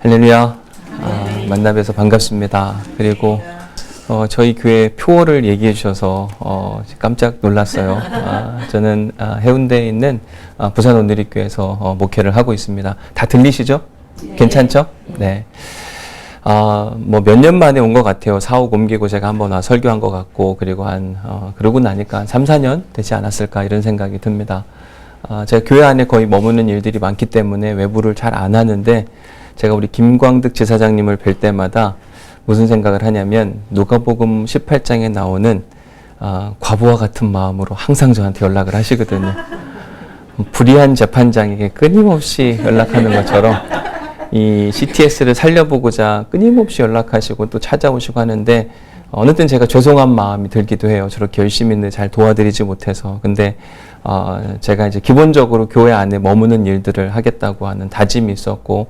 할렐루야. 만나 뵈서 반갑습니다. 그리고 저희 교회 표어를 얘기해 주셔서 깜짝 놀랐어요. 저는 해운대에 있는 부산 온누리교회에서 목회를 하고 있습니다. 다 들리시죠? 네. 괜찮죠? 네. 뭐 몇 년 만에 온 것 같아요. 사옥 옮기고 제가 한번 설교한 것 같고, 그리고 그러고 나니까 한 3, 4년 되지 않았을까 이런 생각이 듭니다. 제가 교회 안에 거의 머무는 일들이 많기 때문에 외부를 잘 안 하는데, 제가 우리 김광득 지사장님을 뵐 때마다 무슨 생각을 하냐면, 누가복음 18장에 나오는 과부와 같은 마음으로 항상 저한테 연락을 하시거든요. 불의한 재판장에게 끊임없이 연락하는 것처럼 이 CTS를 살려보고자 끊임없이 연락하시고 또 찾아오시고 하는데, 어느 땐 제가 죄송한 마음이 들기도 해요. 저렇게 열심히 있는데 잘 도와드리지 못해서. 근데 제가 이제 기본적으로 교회 안에 머무는 일들을 하겠다고 하는 다짐이 있었고,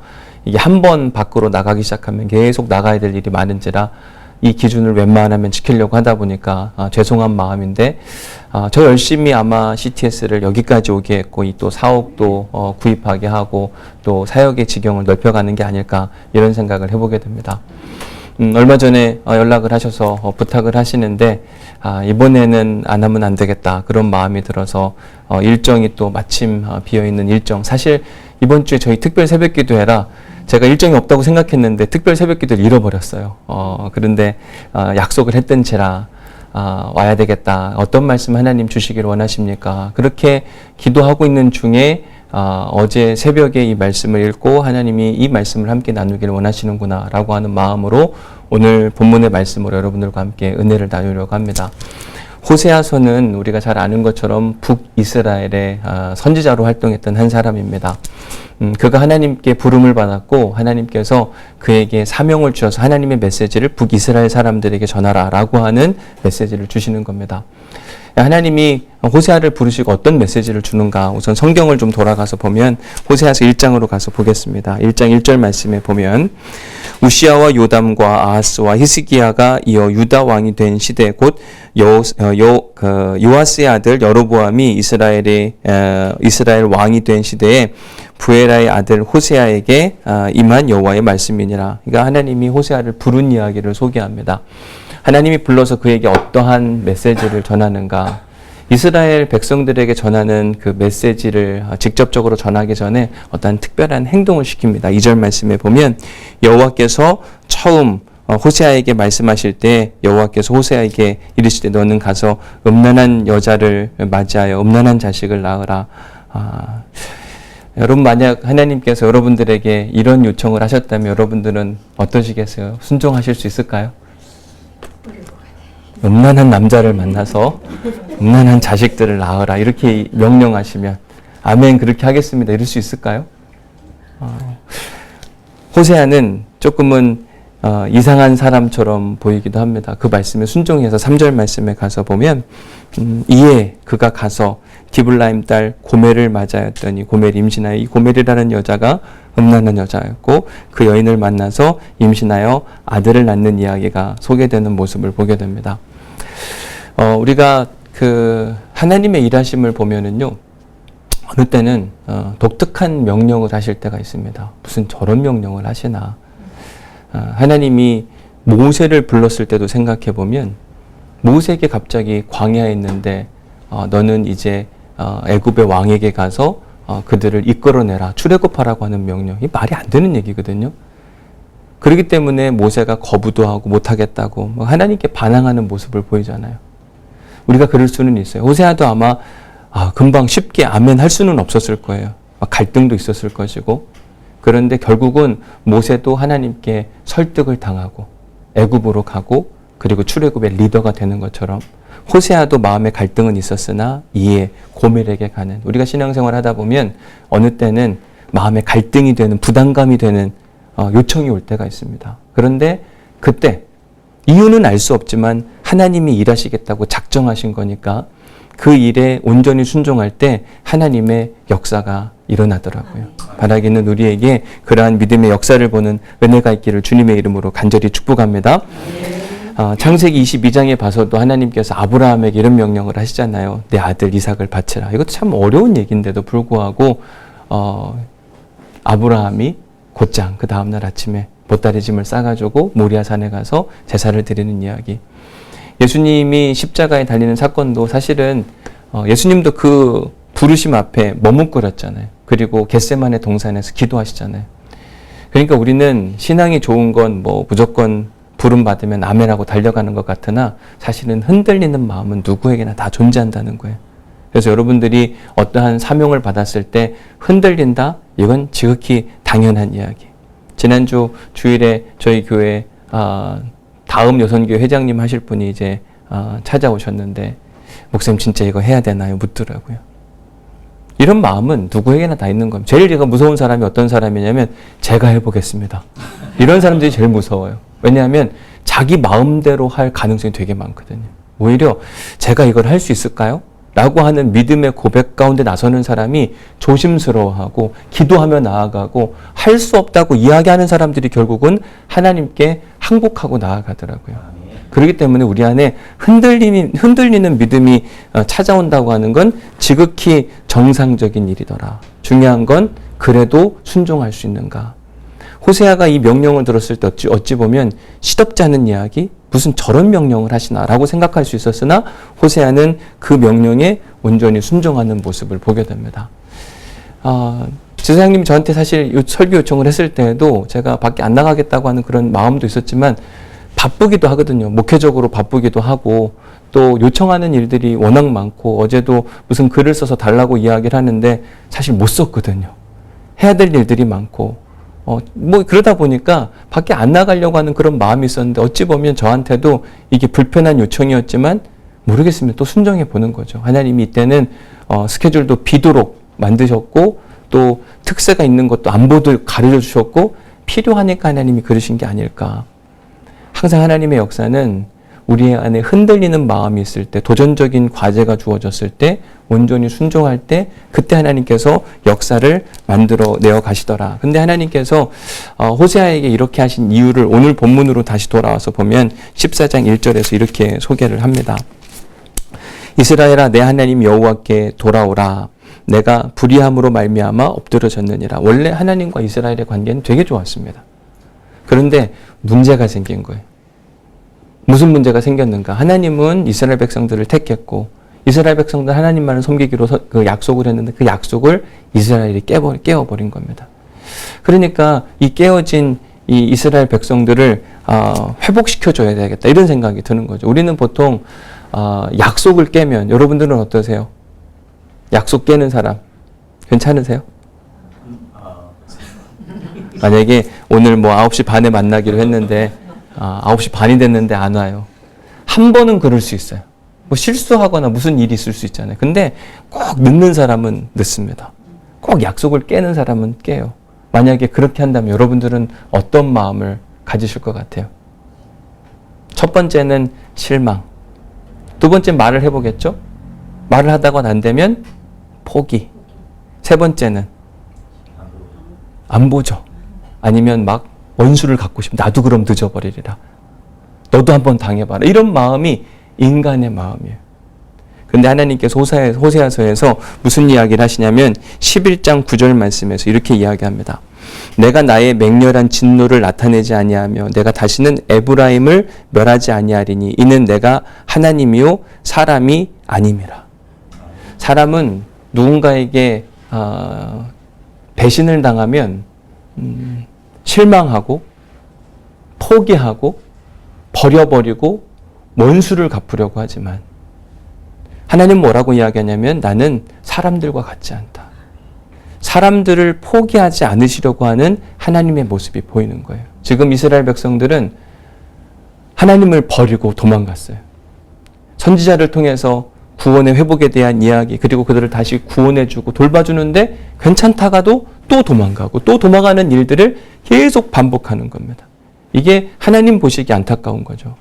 이게 한 번 밖으로 나가기 시작하면 계속 나가야 될 일이 많은지라 이 기준을 웬만하면 지키려고 하다 보니까 죄송한 마음인데, 저 열심히 아마 CTS를 여기까지 오게 했고, 이 또 사옥도 구입하게 하고 또 사역의 지경을 넓혀가는 게 아닐까 이런 생각을 해보게 됩니다. 얼마 전에 연락을 하셔서 부탁을 하시는데, 이번에는 안 하면 안 되겠다 그런 마음이 들어서 일정이 또 마침 비어있는 일정, 사실 이번 주에 저희 특별 새벽기도회라 제가 일정이 없다고 생각했는데 특별 새벽기도를 잃어버렸어요. 그런데 약속을 했던 채라 와야 되겠다. 어떤 말씀 하나님 주시기를 원하십니까? 그렇게 기도하고 있는 중에 어제 새벽에 이 말씀을 읽고 하나님이 이 말씀을 함께 나누기를 원하시는구나 라고 하는 마음으로 오늘 본문의 말씀으로 여러분들과 함께 은혜를 나누려고 합니다. 호세아서는 우리가 잘 아는 것처럼 북이스라엘의 선지자로 활동했던 한 사람입니다. 그가 하나님께 부름을 받았고, 하나님께서 그에게 사명을 주셔서 하나님의 메시지를 북이스라엘 사람들에게 전하라 라고 하는 메시지를 주시는 겁니다. 하나님이 호세아를 부르시고 어떤 메시지를 주는가, 우선 성경을 좀 돌아가서 보면 호세아서 1장으로 가서 보겠습니다. 1장 1절 말씀에 보면, 우시아와 요담과 아하스와 히스기야가 이어 유다 왕이 된 시대, 곧 요아스의 아들 여로보암이 이스라엘 왕이 된 시대에 부에라의 아들 호세아에게 임한 여호와의 말씀이니라. 그러니까 하나님이 호세아를 부른 이야기를 소개합니다. 하나님이 불러서 그에게 어떠한 메시지를 전하는가, 이스라엘 백성들에게 전하는 그 메시지를 직접적으로 전하기 전에 어떠한 특별한 행동을 시킵니다. 2절 말씀에 보면, 여호와께서 처음 호세아에게 말씀하실 때 여호와께서 호세아에게 이르시되 너는 가서 음란한 여자를 맞이하여 음란한 자식을 낳으라. 여러분, 만약 하나님께서 여러분들에게 이런 요청을 하셨다면 여러분들은 어떠시겠어요? 순종하실 수 있을까요? 음란한 남자를 만나서 음란한 자식들을 낳으라 이렇게 명령하시면 아멘 그렇게 하겠습니다 이럴 수 있을까요? 호세아는 조금은 이상한 사람처럼 보이기도 합니다. 그 말씀에 순종해서 3절 말씀에 가서 보면, 이에 그가 가서 디블라임 딸 고멜을 맞아였더니 고멜이 임신하여, 이 고멜이라는 여자가 음란한 여자였고 그 여인을 만나서 임신하여 아들을 낳는 이야기가 소개되는 모습을 보게 됩니다. 우리가 그 하나님의 일하심을 보면은요, 어느 때는 독특한 명령을 하실 때가 있습니다. 무슨 저런 명령을 하시나. 하나님이 모세를 불렀을 때도 생각해 보면, 모세에게 갑자기 광야에 있는데 너는 이제 애굽의 왕에게 가서 그들을 이끌어내라, 출애굽하라고 하는 명령이 말이 안 되는 얘기거든요. 그렇기 때문에 모세가 거부도 하고 못하겠다고 하나님께 반항하는 모습을 보이잖아요. 우리가 그럴 수는 있어요. 호세아도 아마 금방 쉽게 아멘 할 수는 없었을 거예요. 갈등도 있었을 것이고. 그런데 결국은 모세도 하나님께 설득을 당하고 애굽으로 가고 그리고 출애굽의 리더가 되는 것처럼 호세아도 마음의 갈등은 있었으나 이에 고멜에게 가는, 우리가 신앙생활 하다 보면 어느 때는 마음의 갈등이 되는, 부담감이 되는 요청이 올 때가 있습니다. 그런데 그때 이유는 알 수 없지만 하나님이 일하시겠다고 작정하신 거니까 그 일에 온전히 순종할 때 하나님의 역사가 일어나더라고요. 바라기는 우리에게 그러한 믿음의 역사를 보는 은혜가 있기를 주님의 이름으로 간절히 축복합니다. 창세기 22장에 봐서도 하나님께서 아브라함에게 이런 명령을 하시잖아요. 내 아들 이삭을 바치라. 이것도 참 어려운 얘기인데도 불구하고 아브라함이 곧장 그 다음날 아침에 보따리 짐을 싸가지고 모리아산에 가서 제사를 드리는 이야기. 예수님이 십자가에 달리는 사건도 사실은 예수님도 그 부르심 앞에 머뭇거렸잖아요. 그리고 겟세마네 동산에서 기도하시잖아요. 그러니까 우리는 신앙이 좋은 건 뭐 무조건 부름 받으면 아멘하고 달려가는 것 같으나 사실은 흔들리는 마음은 누구에게나 다 존재한다는 거예요. 그래서 여러분들이 어떠한 사명을 받았을 때 흔들린다? 이건 지극히 당연한 이야기. 지난주 주일에 저희 교회 다음 여선교회 회장님 하실 분이 이제 찾아오셨는데 목사님 진짜 이거 해야 되나요? 묻더라고요. 이런 마음은 누구에게나 다 있는 겁니다. 제일 제가 무서운 사람이 어떤 사람이냐면 제가 해보겠습니다. 이런 사람들이 제일 무서워요. 왜냐하면 자기 마음대로 할 가능성이 되게 많거든요. 오히려 제가 이걸 할 수 있을까요? 라고 하는 믿음의 고백 가운데 나서는 사람이 조심스러워하고 기도하며 나아가고 할 수 없다고 이야기하는 사람들이 결국은 하나님께 항복하고 나아가더라고요. 그렇기 때문에 우리 안에 흔들리는 믿음이 찾아온다고 하는 건 지극히 정상적인 일이더라. 중요한 건 그래도 순종할 수 있는가. 호세아가 이 명령을 들었을 때 어찌 보면 시덥지 않은 이야기, 무슨 저런 명령을 하시나라고 생각할 수 있었으나 호세아는 그 명령에 온전히 순종하는 모습을 보게 됩니다. 지사장님이 저한테 사실 설교 요청을 했을 때에도 제가 밖에 안 나가겠다고 하는 그런 마음도 있었지만 바쁘기도 하거든요. 목회적으로 바쁘기도 하고 또 요청하는 일들이 워낙 많고 어제도 무슨 글을 써서 달라고 이야기를 하는데 사실 못 썼거든요. 해야 될 일들이 많고 뭐 그러다 보니까 밖에 안 나가려고 하는 그런 마음이 있었는데 어찌 보면 저한테도 이게 불편한 요청이었지만 모르겠습니다. 또 순종해 보는 거죠. 하나님이 이때는 스케줄도 비도록 만드셨고 또 특세가 있는 것도 안보도 가르쳐 주셨고 필요하니까 하나님이 그러신 게 아닐까. 항상 하나님의 역사는 우리 안에 흔들리는 마음이 있을 때, 도전적인 과제가 주어졌을 때, 온전히 순종할 때, 그때 하나님께서 역사를 만들어 내어 가시더라. 근데 하나님께서 호세아에게 이렇게 하신 이유를 오늘 본문으로 다시 돌아와서 보면 14장 1절에서 이렇게 소개를 합니다. 이스라엘아 내 하나님 여호와께 돌아오라. 내가 불의함으로 말미암아 엎드러졌느니라. 원래 하나님과 이스라엘의 관계는 되게 좋았습니다. 그런데 문제가 생긴 거예요. 무슨 문제가 생겼는가? 하나님은 이스라엘 백성들을 택했고 이스라엘 백성들 하나님만을 섬기기로 그 약속을 했는데 그 약속을 이스라엘이 깨어버린 겁니다. 그러니까 이 깨어진 이 이스라엘 백성들을 회복시켜줘야 되겠다 이런 생각이 드는 거죠. 우리는 보통 약속을 깨면 여러분들은 어떠세요? 약속 깨는 사람 괜찮으세요? 만약에 오늘 뭐 9시 반에 만나기로 했는데 9시 반이 됐는데 안 와요. 한 번은 그럴 수 있어요. 뭐 실수하거나 무슨 일이 있을 수 있잖아요. 근데 꼭 늦는 사람은 늦습니다. 꼭 약속을 깨는 사람은 깨요. 만약에 그렇게 한다면 여러분들은 어떤 마음을 가지실 것 같아요? 첫 번째는 실망. 두 번째 말을 해보겠죠? 말을 하다가 안 되면 포기. 세 번째는 안 보죠. 아니면 막 원수를 갖고 싶으면 나도 그럼 늦어버리리라. 너도 한번 당해봐라. 이런 마음이 인간의 마음이에요. 그런데 하나님께서 호세아서에서 무슨 이야기를 하시냐면 11장 9절 말씀에서 이렇게 이야기합니다. 내가 나의 맹렬한 진노를 나타내지 아니하며 내가 다시는 에브라임을 멸하지 아니하리니 이는 내가 하나님이요 사람이 아님이라. 사람은 누군가에게 배신을 당하면 실망하고 포기하고 버려버리고 원수를 갚으려고 하지만 하나님은 뭐라고 이야기하냐면 나는 사람들과 같지 않다. 사람들을 포기하지 않으시려고 하는 하나님의 모습이 보이는 거예요. 지금 이스라엘 백성들은 하나님을 버리고 도망갔어요. 선지자를 통해서 구원의 회복에 대한 이야기 그리고 그들을 다시 구원해주고 돌봐주는데 괜찮다가도 또 도망가고 또 도망가는 일들을 계속 반복하는 겁니다. 이게 하나님 보시기 안타까운 거죠.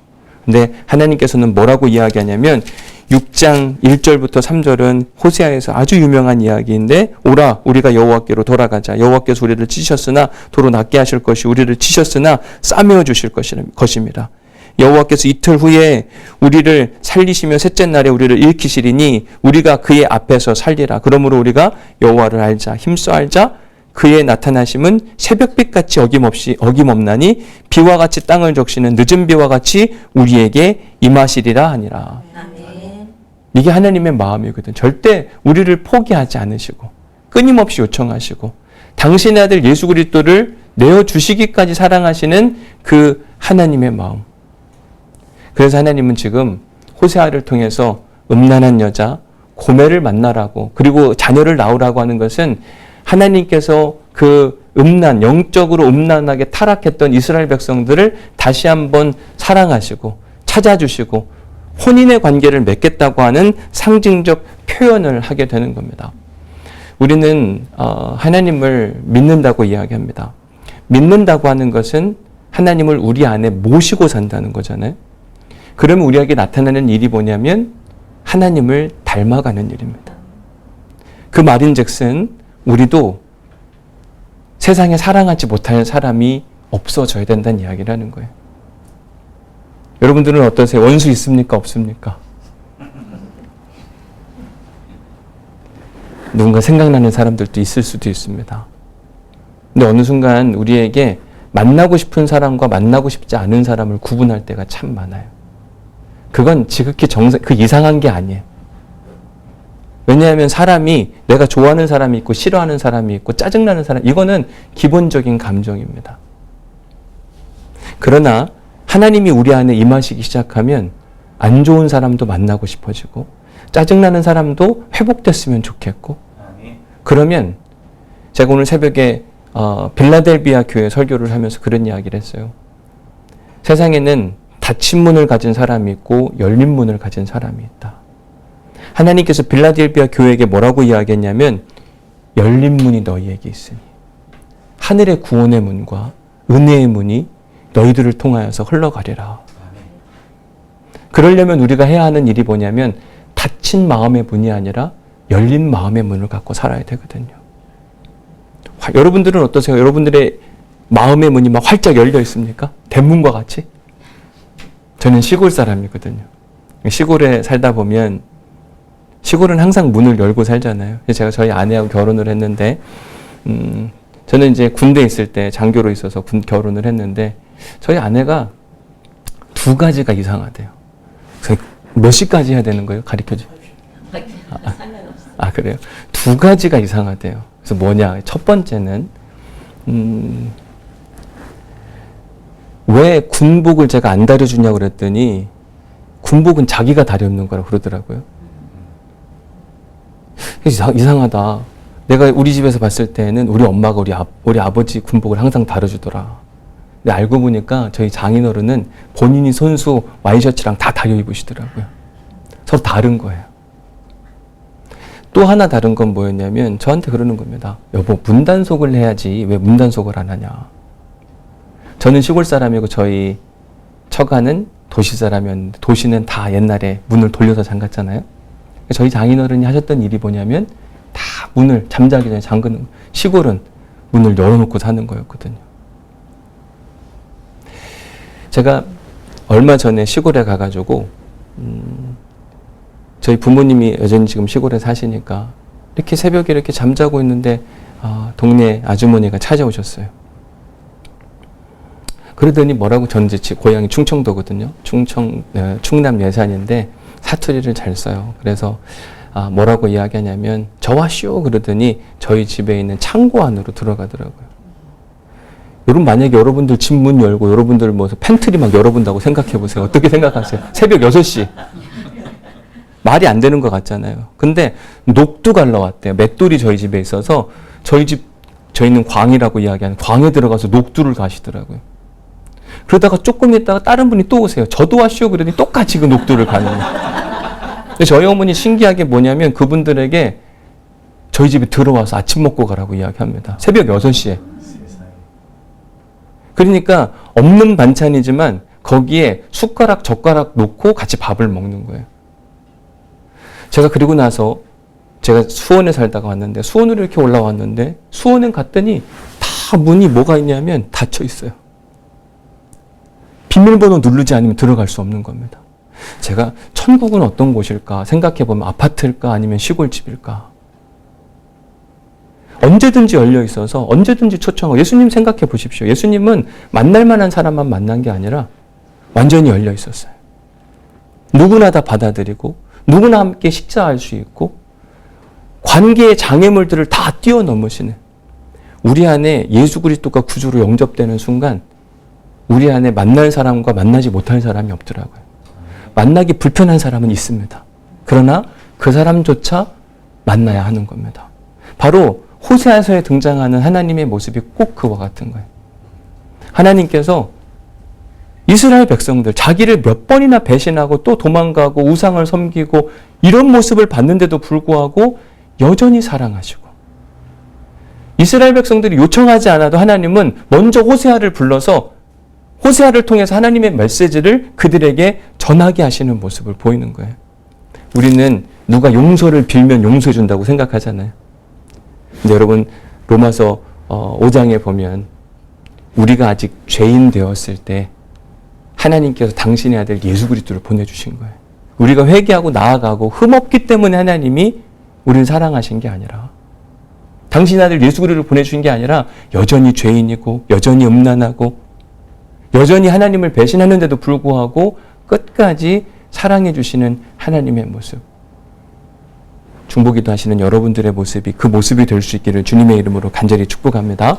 근데 하나님께서는 뭐라고 이야기하냐면 6장 1절부터 3절은 호세아에서 아주 유명한 이야기인데 오라 우리가 여호와께로 돌아가자. 여호와께서 우리를 치셨으나 도로 낫게 하실 것이 우리를 치셨으나 싸매어 주실 것입니다. 여호와께서 이틀 후에 우리를 살리시며 셋째 날에 우리를 일으키시리니 우리가 그의 앞에서 살리라. 그러므로 우리가 여호와를 알자 힘써 알자 그의 나타나심은 새벽빛같이 어김없나니 비와 같이 땅을 적시는 늦은 비와 같이 우리에게 임하시리라 하니라. 아멘. 이게 하나님의 마음이거든. 절대 우리를 포기하지 않으시고 끊임없이 요청하시고 당신의 아들 예수 그리스도를 내어주시기까지 사랑하시는 그 하나님의 마음. 그래서 하나님은 지금 호세아를 통해서 음란한 여자 고멜을 만나라고, 그리고 자녀를 낳으라고 하는 것은 하나님께서 그 영적으로 음란하게 타락했던 이스라엘 백성들을 다시 한번 사랑하시고 찾아주시고 혼인의 관계를 맺겠다고 하는 상징적 표현을 하게 되는 겁니다. 우리는 하나님을 믿는다고 이야기합니다. 믿는다고 하는 것은 하나님을 우리 안에 모시고 산다는 거잖아요. 그러면 우리에게 나타나는 일이 뭐냐면 하나님을 닮아가는 일입니다. 그 말인즉슨 우리도 세상에 사랑하지 못할 사람이 없어져야 된다는 이야기를 하는 거예요. 여러분들은 어떠세요? 원수 있습니까? 없습니까? 누군가 생각나는 사람들도 있을 수도 있습니다. 근데 어느 순간 우리에게 만나고 싶은 사람과 만나고 싶지 않은 사람을 구분할 때가 참 많아요. 그건 지극히 그 이상한 게 아니에요. 왜냐하면 사람이, 내가 좋아하는 사람이 있고 싫어하는 사람이 있고 짜증나는 사람, 이거는 기본적인 감정입니다. 그러나 하나님이 우리 안에 임하시기 시작하면 안 좋은 사람도 만나고 싶어지고 짜증나는 사람도 회복됐으면 좋겠고, 그러면 제가 오늘 새벽에 빌라델비아 교회 설교를 하면서 그런 이야기를 했어요. 세상에는 닫힌 문을 가진 사람이 있고 열린 문을 가진 사람이 있다. 하나님께서 빌라델비아 교회에게 뭐라고 이야기했냐면 열린 문이 너희에게 있으니 하늘의 구원의 문과 은혜의 문이 너희들을 통하여서 흘러가리라. 그러려면 우리가 해야 하는 일이 뭐냐면 닫힌 마음의 문이 아니라 열린 마음의 문을 갖고 살아야 되거든요. 여러분들은 어떠세요? 여러분들의 마음의 문이 막 활짝 열려 있습니까? 대문과 같이? 저는 시골 사람이거든요. 시골에 살다 보면 시골은 항상 문을 열고 살잖아요. 제가 저희 아내하고 결혼을 했는데 저는 이제 군대에 있을 때 장교로 있어서 결혼을 했는데 저희 아내가 두 가지가 이상하대요. 몇 시까지 해야 되는 거예요? 가르쳐줘. 그래요? 두 가지가 이상하대요. 그래서 뭐냐? 첫 번째는 왜 군복을 제가 안 다려주냐고 그랬더니 군복은 자기가 다려입는 거라고 그러더라고요. 이상하다. 내가 우리 집에서 봤을 때는 우리 엄마가 우리 아버지 군복을 항상 다려주더라. 근데 알고 보니까 저희 장인어른은 본인이 손수 와이셔츠랑 다 다려 입으시더라고요. 서로 다른 거예요. 또 하나 다른 건 뭐였냐면 저한테 그러는 겁니다. 여보, 문단속을 해야지 왜 문단속을 안 하냐. 저는 시골 사람이고 저희 처가는 도시 사람이었는데 도시는 다 옛날에 문을 돌려서 잠갔잖아요. 저희 장인어른이 하셨던 일이 뭐냐면 다 문을 잠자기 전에 잠그는 거예요. 시골은 문을 열어놓고 사는 거였거든요. 제가 얼마 전에 시골에 가가지고 저희 부모님이 여전히 지금 시골에 사시니까 이렇게 새벽에 이렇게 잠자고 있는데 동네 아주머니가 찾아오셨어요. 그러더니 뭐라고, 전 이제 고향이 충청도거든요. 충남 예산인데 사투리를 잘 써요. 그래서 뭐라고 이야기하냐면 저와쇼 그러더니 저희 집에 있는 창고 안으로 들어가더라고요. 여러분 만약에 여러분들 집 문 열고 여러분들 뭐 팬트리 막 열어본다고 생각해 보세요. 어떻게 생각하세요? 새벽 6시. 말이 안 되는 것 같잖아요. 근데 녹두 갈라왔대요. 맷돌이 저희 집에 있어서 저희는 광이라고 이야기하는 광에 들어가서 녹두를 가시더라고요. 그러다가 조금 있다가 다른 분이 또 오세요. 저도 왔쇼 그러더니 똑같이 그 녹두를 가는 거예요. 근데 저희 어머니 신기하게 뭐냐면 그분들에게 저희 집에 들어와서 아침 먹고 가라고 이야기합니다. 새벽 6시에. 그러니까 없는 반찬이지만 거기에 숟가락, 젓가락 놓고 같이 밥을 먹는 거예요. 제가 그리고 나서 제가 수원에 살다가 왔는데 수원으로 이렇게 올라왔는데 수원에 갔더니 다 문이 뭐가 있냐면 닫혀 있어요. 비밀번호 누르지 않으면 들어갈 수 없는 겁니다. 제가 천국은 어떤 곳일까 생각해 보면 아파트일까 아니면 시골집일까? 언제든지 열려 있어서 언제든지 초청하고, 예수님 생각해 보십시오. 예수님은 만날 만한 사람만 만난 게 아니라 완전히 열려 있었어요. 누구나 다 받아들이고 누구나 함께 식사할 수 있고 관계의 장애물들을 다 뛰어넘으시는, 우리 안에 예수 그리스도가 구주로 영접되는 순간 우리 안에 만날 사람과 만나지 못할 사람이 없더라고요. 만나기 불편한 사람은 있습니다. 그러나 그 사람조차 만나야 하는 겁니다. 바로 호세아서에 등장하는 하나님의 모습이 꼭 그와 같은 거예요. 하나님께서 이스라엘 백성들, 자기를 몇 번이나 배신하고 또 도망가고 우상을 섬기고 이런 모습을 봤는데도 불구하고 여전히 사랑하시고, 이스라엘 백성들이 요청하지 않아도 하나님은 먼저 호세아를 불러서 호세아를 통해서 하나님의 메시지를 그들에게 전하게 하시는 모습을 보이는 거예요. 우리는 누가 용서를 빌면 용서해 준다고 생각하잖아요. 근데 여러분, 로마서 5장에 보면 우리가 아직 죄인 되었을 때 하나님께서 당신의 아들 예수 그리스도를 보내주신 거예요. 우리가 회개하고 나아가고 흠없기 때문에 하나님이 우리를 사랑하신 게 아니라, 당신의 아들 예수 그리스도를 보내주신 게 아니라 여전히 죄인이고 여전히 음란하고 여전히 하나님을 배신하는데도 불구하고 끝까지 사랑해 주시는 하나님의 모습. 중보기도 하시는 여러분들의 모습이 그 모습이 될 수 있기를 주님의 이름으로 간절히 축복합니다.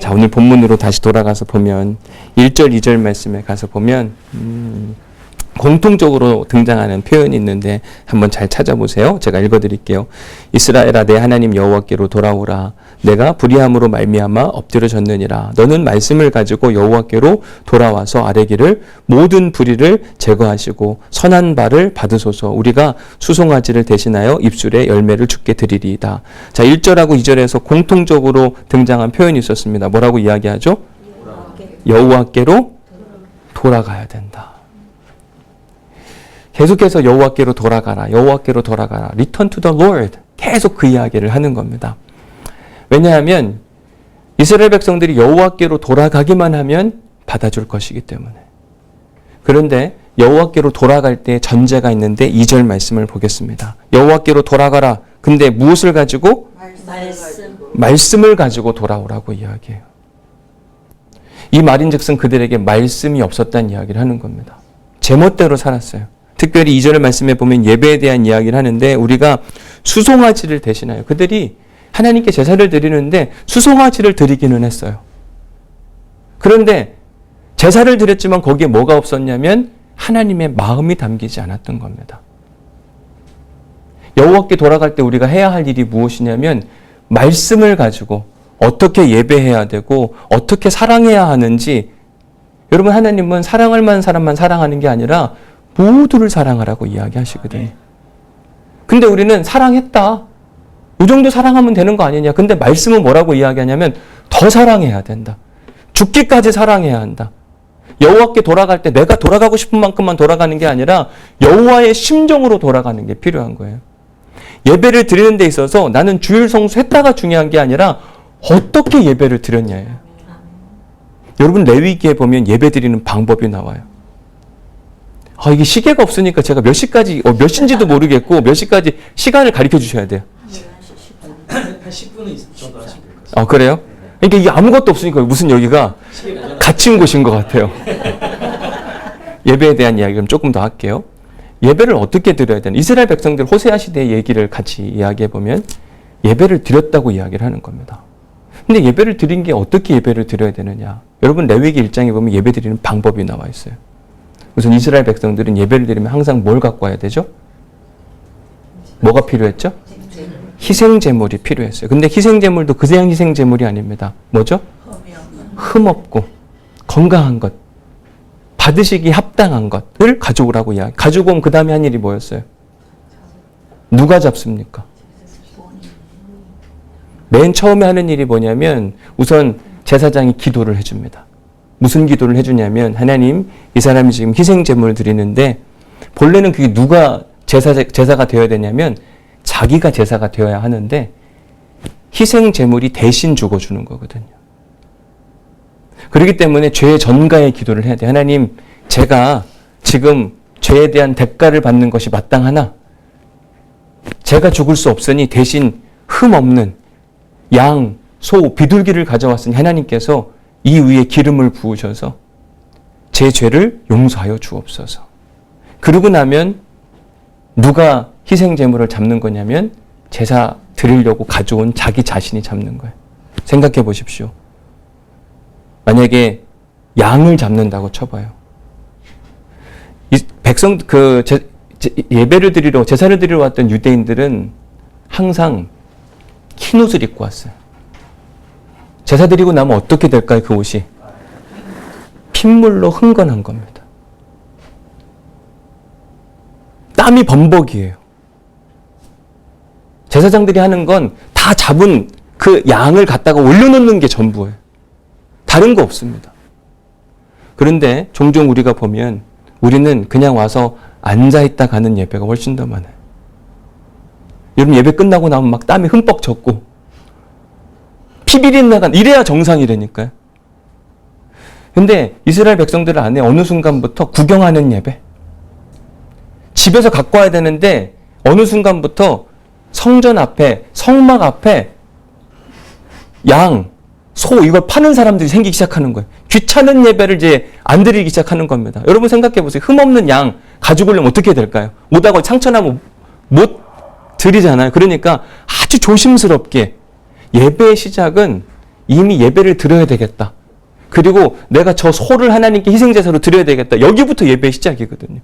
자, 오늘 본문으로 다시 돌아가서 보면 1절, 2절 말씀에 가서 보면 공통적으로 등장하는 표현이 있는데 한번 잘 찾아보세요. 제가 읽어드릴게요. 이스라엘아, 내 하나님 여호와께로 돌아오라. 내가 불의함으로 말미암아 엎드려졌느니라. 너는 말씀을 가지고 여호와께로 돌아와서 아뢰기를 모든 불의를 제거하시고 선한 바를 받으소서. 우리가 수송아지를 대신하여 입술에 열매를 주께 드리리이다. 자, 1절하고 2절에서 공통적으로 등장한 표현이 있었습니다. 뭐라고 이야기하죠? 여호와께로 돌아가야 된다. 계속해서 여호와께로 돌아가라. 여호와께로 돌아가라. Return to the Lord. 계속 그 이야기를 하는 겁니다. 왜냐하면 이스라엘 백성들이 여호와께로 돌아가기만 하면 받아줄 것이기 때문에. 그런데 여호와께로 돌아갈 때 전제가 있는데 2절 말씀을 보겠습니다. 여호와께로 돌아가라. 근데 무엇을 가지고? 말씀을 가지고 돌아오라고 이야기해요. 이 말인즉슨 그들에게 말씀이 없었다는 이야기를 하는 겁니다. 제멋대로 살았어요. 특별히 2절 말씀에 보면 예배에 대한 이야기를 하는데, 우리가 수송아지를 대신하여, 그들이 하나님께 제사를 드리는데 수송아지를 드리기는 했어요. 그런데 제사를 드렸지만 거기에 뭐가 없었냐면 하나님의 마음이 담기지 않았던 겁니다. 여호와께 돌아갈 때 우리가 해야 할 일이 무엇이냐면 말씀을 가지고 어떻게 예배해야 되고 어떻게 사랑해야 하는지. 여러분, 하나님은 사랑할 만한 사람만 사랑하는 게 아니라 모두를 사랑하라고 이야기하시거든요. 근데 우리는 사랑했다, 이 정도 사랑하면 되는 거 아니냐. 근데 말씀은 뭐라고 이야기하냐면 더 사랑해야 된다. 죽기까지 사랑해야 한다. 여호와께 돌아갈 때 내가 돌아가고 싶은 만큼만 돌아가는 게 아니라 여호와의 심정으로 돌아가는 게 필요한 거예요. 예배를 드리는 데 있어서 나는 주일 성수했다가 중요한 게 아니라 어떻게 예배를 드렸냐예요. 여러분, 레위기에 보면 예배 드리는 방법이 나와요. 이게 시계가 없으니까 제가 몇 시까지, 몇 시인지도 모르겠고 몇 시까지 시간을 가르쳐 주셔야 돼요. 한 10분은 정도 하시면 될 것 같아요. 그래요? 그러니까 이게 아무것도 없으니까 무슨 여기가 갇힌 곳인 것 같아요. 예배에 대한 이야기를 조금 더 할게요. 예배를 어떻게 드려야 되나? 이스라엘 백성들 호세아 시대의 얘기를 같이 이야기해 보면 예배를 드렸다고 이야기를 하는 겁니다. 근데 예배를 드린 게 어떻게 예배를 드려야 되느냐? 여러분, 레위기 1장에 보면 예배 드리는 방법이 나와 있어요. 우선 이스라엘 백성들은 예배를 드리면 항상 뭘 갖고 와야 되죠? 뭐가 필요했죠? 희생제물이 필요했어요. 근데 희생제물도 그냥 희생제물이 아닙니다. 뭐죠? 흠없고 건강한 것, 받으시기 합당한 것을 가져오라고 이야기. 가지고 오면 그 다음에 한 일이 뭐였어요? 누가 잡습니까? 맨 처음에 하는 일이 뭐냐면 우선 제사장이 기도를 해줍니다. 무슨 기도를 해주냐면, 하나님, 이 사람이 지금 희생제물을 드리는데 본래는 그게 누가 제사가 되어야 되냐면 자기가 제사가 되어야 하는데 희생제물이 대신 죽어주는 거거든요. 그렇기 때문에 죄의 전가의 기도를 해야 돼요. 하나님, 제가 지금 죄에 대한 대가를 받는 것이 마땅하나 제가 죽을 수 없으니 대신 흠 없는 양, 소, 비둘기를 가져왔으니 하나님께서 이 위에 기름을 부으셔서 제 죄를 용서하여 주옵소서. 그러고 나면 누가 희생 제물을 잡는 거냐면 제사 드리려고 가져온 자기 자신이 잡는 거예요. 생각해 보십시오. 만약에 양을 잡는다고 쳐봐요. 이 백성 예배를 드리러 제사를 드리러 왔던 유대인들은 항상 흰 옷을 입고 왔어요. 제사 드리고 나면 어떻게 될까요? 그 옷이 핏물로 흥건한 겁니다. 땀이 범벅이에요. 제사장들이 하는 건 다 잡은 그 양을 갖다가 올려놓는 게 전부예요. 다른 거 없습니다. 그런데 종종 우리가 보면 우리는 그냥 와서 앉아있다 가는 예배가 훨씬 더 많아요. 여러분 예배 끝나고 나면 막 땀이 흠뻑 젖고 피비린 나간 이래야 정상이라니까요. 근데 이스라엘 백성들 안에 어느 순간부터 구경하는 예배, 집에서 갖고 와야 되는데 어느 순간부터 성전 앞에, 성막 앞에 양, 소 이걸 파는 사람들이 생기기 시작하는 거예요. 귀찮은 예배를 이제 안 드리기 시작하는 겁니다. 여러분 생각해 보세요. 흠없는 양 가지고 오려면 어떻게 될까요? 오다가 상처나면 못 드리잖아요. 그러니까 아주 조심스럽게 예배의 시작은 이미 예배를 드려야 되겠다. 그리고 내가 저 소를 하나님께 희생제사로 드려야 되겠다. 여기부터 예배의 시작이거든요.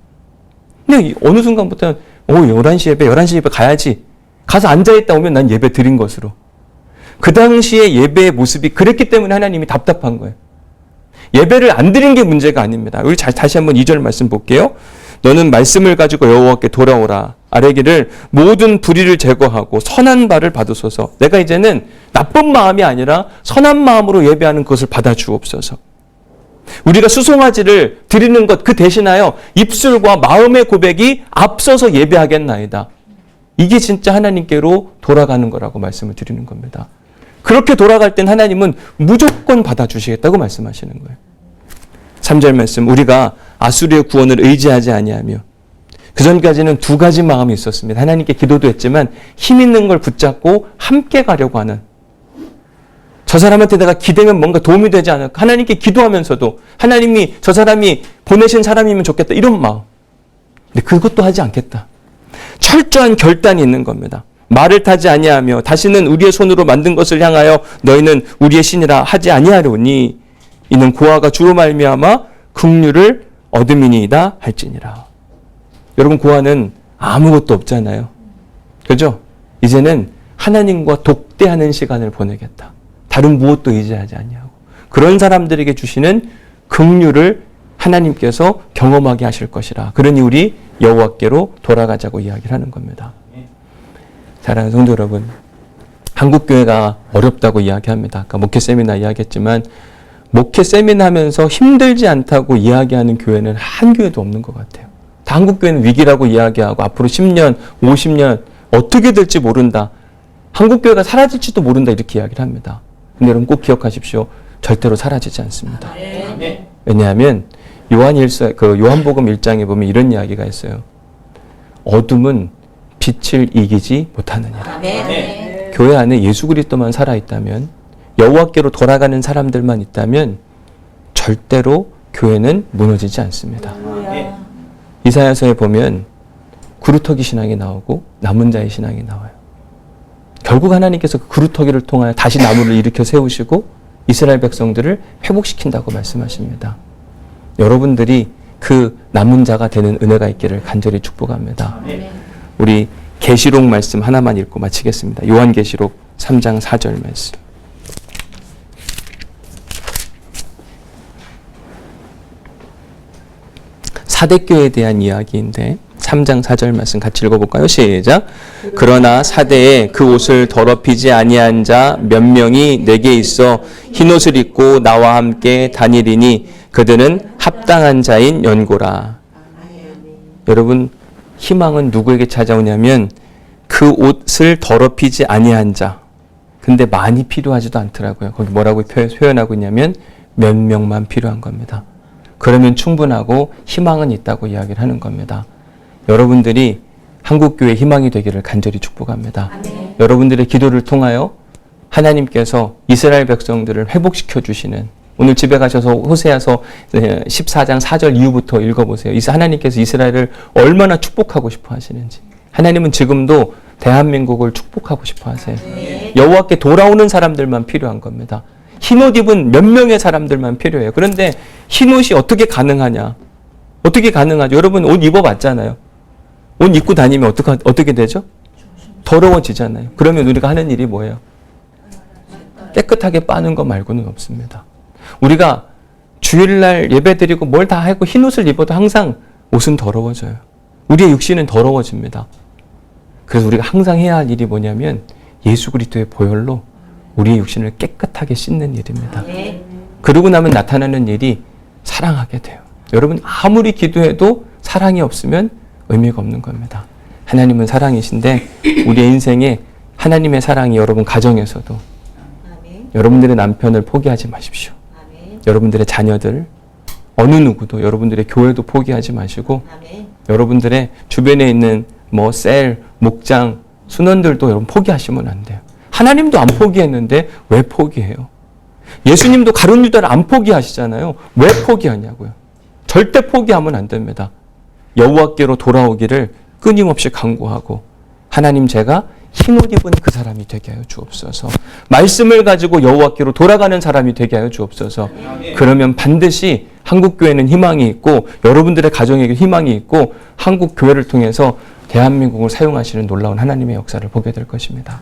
근데 어느 순간부터 11시 예배, 11시 예배 가야지. 가서 앉아있다 오면 난 예배 드린 것으로. 그 당시에 예배의 모습이 그랬기 때문에 하나님이 답답한 거예요. 예배를 안 드린 게 문제가 아닙니다. 우리 다시 한번 2절 말씀 볼게요. 너는 말씀을 가지고 여호와께 돌아오라. 아뢰기를 모든 불의를 제거하고 선한 바를 받으소서. 내가 이제는 나쁜 마음이 아니라 선한 마음으로 예배하는 것을 받아 주옵소서. 우리가 수송아지를 드리는 것 그 대신하여 입술과 마음의 고백이 앞서서 예배하겠나이다. 이게 진짜 하나님께로 돌아가는 거라고 말씀을 드리는 겁니다. 그렇게 돌아갈 땐 하나님은 무조건 받아주시겠다고 말씀하시는 거예요. 3절 말씀, 우리가 아수르의 구원을 의지하지 아니하며 그전까지는 두 가지 마음이 있었습니다. 하나님께 기도도 했지만 힘 있는 걸 붙잡고 함께 가려고 하는, 저 사람한테 내가 기대면 뭔가 도움이 되지 않을까, 하나님께 기도하면서도 하나님이 저 사람이 보내신 사람이면 좋겠다 이런 마음. 근데 그것도 하지 않겠다. 철저한 결단이 있는 겁니다. 말을 타지 아니하며 다시는 우리의 손으로 만든 것을 향하여 너희는 우리의 신이라 하지 아니하려니 이는 고아가 주로 말미암아 긍휼을 얻음이니이다 할지니라. 여러분 고아는 아무것도 없잖아요. 그죠? 이제는 하나님과 독대하는 시간을 보내겠다. 다른 무엇도 의지하지 아니하고 그런 사람들에게 주시는 긍휼을 하나님께서 경험하게 하실 것이라. 그러니 우리 여호와께로 돌아가자고 이야기를 하는 겁니다. 사랑하는 성도 여러분, 한국교회가 어렵다고 이야기합니다. 아까 목회 세미나 이야기했지만 목회 세미나 하면서 힘들지 않다고 이야기하는 교회는 한 교회도 없는 것 같아요. 다 한국교회는 위기라고 이야기하고 앞으로 10년, 50년 어떻게 될지 모른다. 한국교회가 사라질지도 모른다 이렇게 이야기를 합니다. 근데 여러분 꼭 기억하십시오. 절대로 사라지지 않습니다. 왜냐하면 요한복음 1장에 보면 이런 이야기가 있어요. 어둠은 빛을 이기지 못하느니라. 교회 안에 예수 그리스도만 살아있다면, 여호와께로 돌아가는 사람들만 있다면 절대로 교회는 무너지지 않습니다. 이사야서에 보면 구루터기 신앙이 나오고 남은 자의 신앙이 나와요. 결국 하나님께서 그 구루터기를 통하여 다시 나무를 일으켜 세우시고 이스라엘 백성들을 회복시킨다고 말씀하십니다. 여러분들이 그 남은 자가 되는 은혜가 있기를 간절히 축복합니다. 우리 계시록 말씀 하나만 읽고 마치겠습니다. 요한계시록 3장 4절 말씀. 사대교회에 대한 이야기인데 3장 4절 말씀 같이 읽어볼까요? 시작. 그러나 사대에 그 옷을 더럽히지 아니한 자 몇 명이 내게 있어 흰옷을 입고 나와 함께 다니리니 그들은 합당한 자인 연고라. 여러분 희망은 누구에게 찾아오냐면 그 옷을 더럽히지 아니한 자. 근데 많이 필요하지도 않더라고요. 거기 뭐라고 표현하고 있냐면 몇 명만 필요한 겁니다. 그러면 충분하고 희망은 있다고 이야기를 하는 겁니다. 여러분들이 한국교회 희망이 되기를 간절히 축복합니다. 여러분들의 기도를 통하여 하나님께서 이스라엘 백성들을 회복시켜 주시는, 오늘 집에 가셔서 호세아서 14장 4절 이후부터 읽어보세요. 하나님께서 이스라엘을 얼마나 축복하고 싶어 하시는지. 하나님은 지금도 대한민국을 축복하고 싶어 하세요. 여호와께 돌아오는 사람들만 필요한 겁니다. 흰옷 입은 몇 명의 사람들만 필요해요. 그런데 흰옷이 어떻게 가능하냐? 어떻게 가능하죠? 여러분 옷 입어봤잖아요. 옷 입고 다니면 어떻게 되죠? 더러워지잖아요. 그러면 우리가 하는 일이 뭐예요? 깨끗하게 빠는 거 말고는 없습니다. 우리가 주일날 예배드리고 뭘 다 하고 흰옷을 입어도 항상 옷은 더러워져요. 우리의 육신은 더러워집니다. 그래서 우리가 항상 해야 할 일이 뭐냐면 예수 그리스도의 보혈로 우리의 육신을 깨끗하게 씻는 일입니다. 그러고 나면 나타나는 일이 사랑하게 돼요. 여러분 아무리 기도해도 사랑이 없으면 의미가 없는 겁니다. 하나님은 사랑이신데 우리의 인생에 하나님의 사랑이 여러분 가정에서도, 여러분들의 남편을 포기하지 마십시오. 여러분들의 자녀들, 어느 누구도, 여러분들의 교회도 포기하지 마시고 여러분들의 주변에 있는 셀, 목장, 순원들도 여러분 포기하시면 안 돼요. 하나님도 안 포기했는데 왜 포기해요? 예수님도 가룟 유다를 안 포기하시잖아요. 왜 포기하냐고요. 절대 포기하면 안 됩니다. 여호와께로 돌아오기를 끊임없이 간구하고, 하나님 제가 흰옷 입은 그 사람이 되게 하여 주옵소서. 말씀을 가지고 여호와께로 돌아가는 사람이 되게 하여 주옵소서. 그러면 반드시 한국교회는 희망이 있고 여러분들의 가정에게 희망이 있고 한국교회를 통해서 대한민국을 사용하시는 놀라운 하나님의 역사를 보게 될 것입니다.